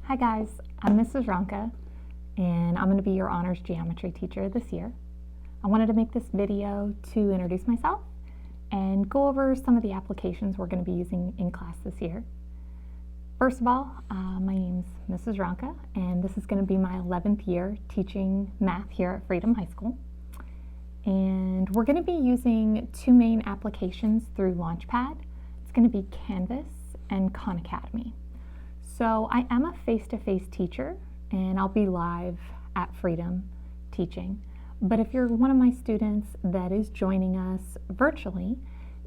Hi guys, I'm Mrs. Ronca and I'm going to be your honors geometry teacher this year. I wanted to make this video to introduce myself and go over some of the applications we're going to be using in class this year. First of all, my name's Mrs. Ronca and this is going to be my 11th year teaching math here at Freedom High School. And we're going to be using two main applications through Launchpad. It's going to be Canvas and Khan Academy. So I am a face-to-face teacher and I'll be live at Freedom teaching. But if you're one of my students that is joining us virtually,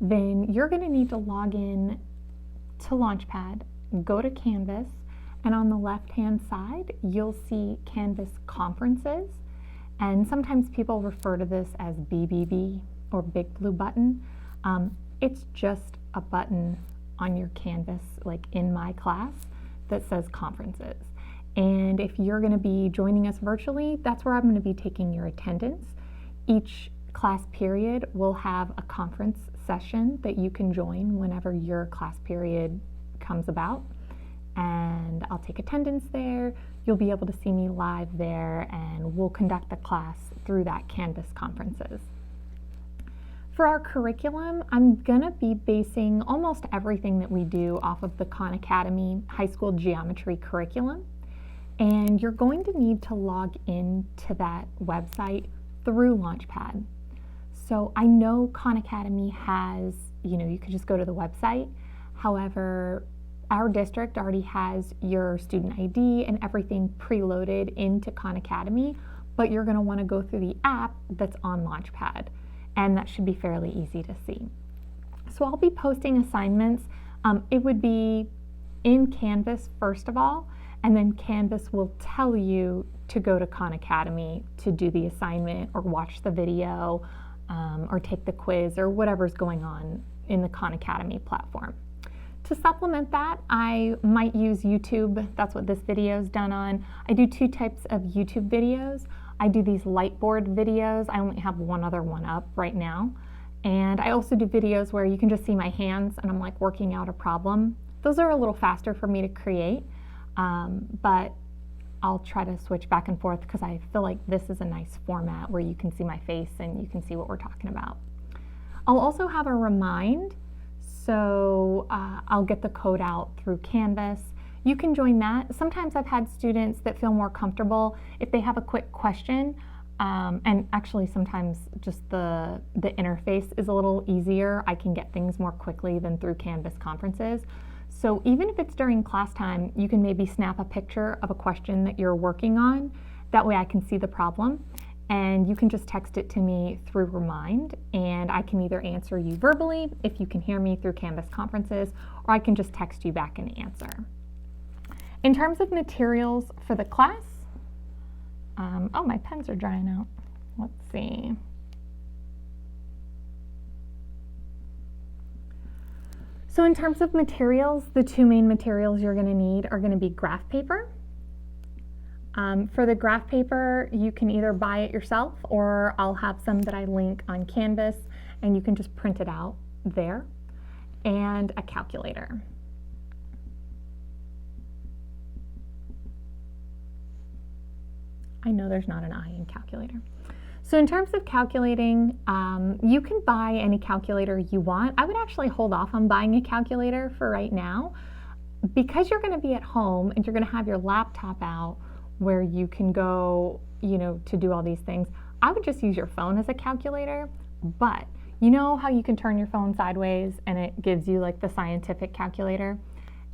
then you're going to need to log in to Launchpad, go to Canvas, and on the left-hand side, you'll see Canvas Conferences. And sometimes people refer to this as BBB or Big Blue Button. It's just a button on your Canvas, like in my class, that says Conferences. And if you're going to be joining us virtually, that's where I'm going to be taking your attendance. Each class period will have a conference session that you can join whenever your class period comes about. And I'll take attendance there. You'll be able to see me live there, and we'll conduct the class through that Canvas Conferences. For our curriculum, I'm going to be basing almost everything that we do off of the Khan Academy High School Geometry curriculum. And you're going to need to log into that website through Launchpad. So I know Khan Academy has, you could just go to the website. However, our district already has your student ID and everything preloaded into Khan Academy, but you're going to want to go through the app that's on Launchpad, and that should be fairly easy to see. So I'll be posting assignments. It would be in Canvas first of all, and then Canvas will tell you to go to Khan Academy to do the assignment or watch the video or take the quiz or whatever's going on in the Khan Academy platform. To supplement that, I might use YouTube. That's what this video is done on. I do two types of YouTube videos. I do these lightboard videos. I only have one other one up right now. And I also do videos where you can just see my hands and I'm like working out a problem. Those are a little faster for me to create, but I'll try to switch back and forth because I feel like this is a nice format where you can see my face and you can see what we're talking about. I'll also have a remind. So I'll get the code out through Canvas. You can join that. Sometimes I've had students that feel more comfortable if they have a quick question, and actually sometimes just the interface is a little easier. I can get things more quickly than through Canvas Conferences. So even if it's during class time, you can maybe snap a picture of a question that you're working on. That way I can see the problem. And you can just text it to me through Remind, and I can either answer you verbally if you can hear me through Canvas Conferences, or I can just text you back an answer. In terms of materials for the class, oh, my pens are drying out. Let's see. So in terms of materials, the two main materials you're going to need are going to be graph paper. For the graph paper, you can either buy it yourself or I'll have some that I link on Canvas and you can just print it out there, and a calculator. I know there's not an I in calculator. So in terms of calculating, you can buy any calculator you want. I would actually hold off on buying a calculator for right now because you're going to be at home and you're going to have your laptop out where you can go, to do all these things. I would just use your phone as a calculator, but you know how you can turn your phone sideways and it gives you like the scientific calculator?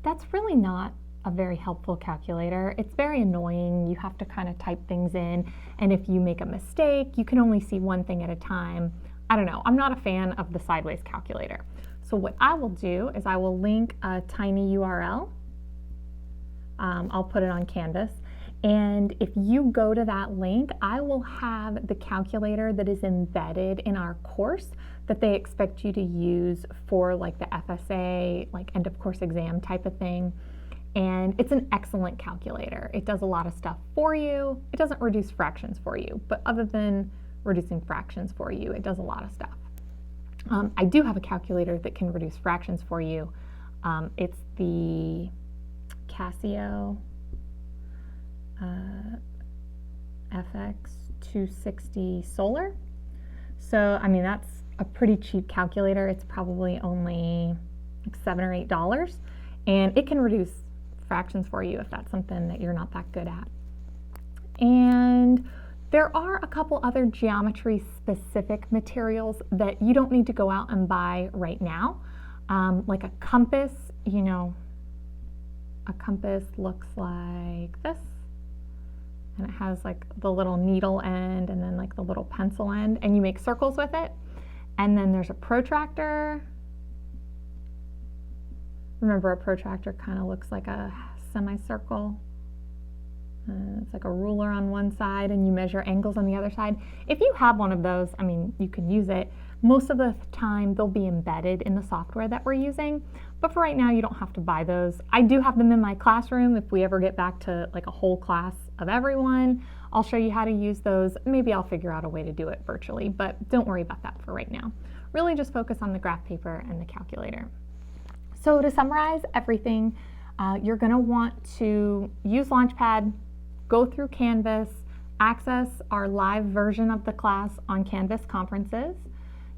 That's really not a very helpful calculator. It's very annoying. You have to kind of type things in, and if you make a mistake, you can only see one thing at a time. I don't know. I'm not a fan of the sideways calculator. So what I will do is I will link a tiny URL. I'll put it on Canvas. And if you go to that link, I will have the calculator that is embedded in our course that they expect you to use for like the FSA, like end of course exam type of thing. And it's an excellent calculator. It does a lot of stuff for you. It doesn't reduce fractions for you, but other than reducing fractions for you, it does a lot of stuff. I do have a calculator that can reduce fractions for you. It's the Casio FX260 Solar. So, I mean, that's a pretty cheap calculator. It's probably only like $7 or $8, and it can reduce fractions for you if that's something that you're not that good at. And there are a couple other geometry specific materials that you don't need to go out and buy right now. Like a compass, you know, a compass looks like this, and it has like the little needle end and then like the little pencil end, and you make circles with it. And then there's a protractor. Remember, a protractor kind of looks like a semicircle. It's like a ruler on one side, and you measure angles on the other side. If you have one of those, I mean, you can use it. Most of the time, they'll be embedded in the software that we're using. But for right now, you don't have to buy those. I do have them in my classroom. If we ever get back to like a whole class of everyone, I'll show you how to use those. Maybe I'll figure out a way to do it virtually, but don't worry about that for right now. Really just focus on the graph paper and the calculator. So to summarize everything, you're gonna want to use Launchpad, go through Canvas, access our live version of the class on Canvas conferences.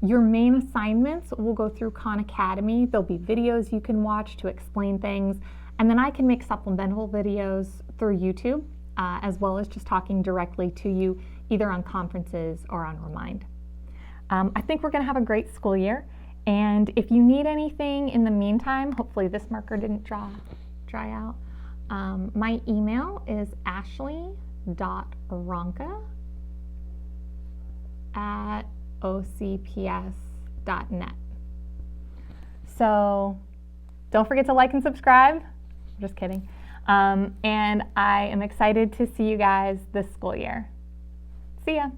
Your main assignments will go through Khan Academy. There'll be videos you can watch to explain things, and then I can make supplemental videos through YouTube, as well as just talking directly to you either on conferences or on Remind. I think we're gonna have a great school year, and if you need anything in the meantime, hopefully this marker didn't dry out. My email is ashley.ronca@ocps.net. So don't forget to like and subscribe. I'm just kidding. And I am excited to see you guys this school year. See ya.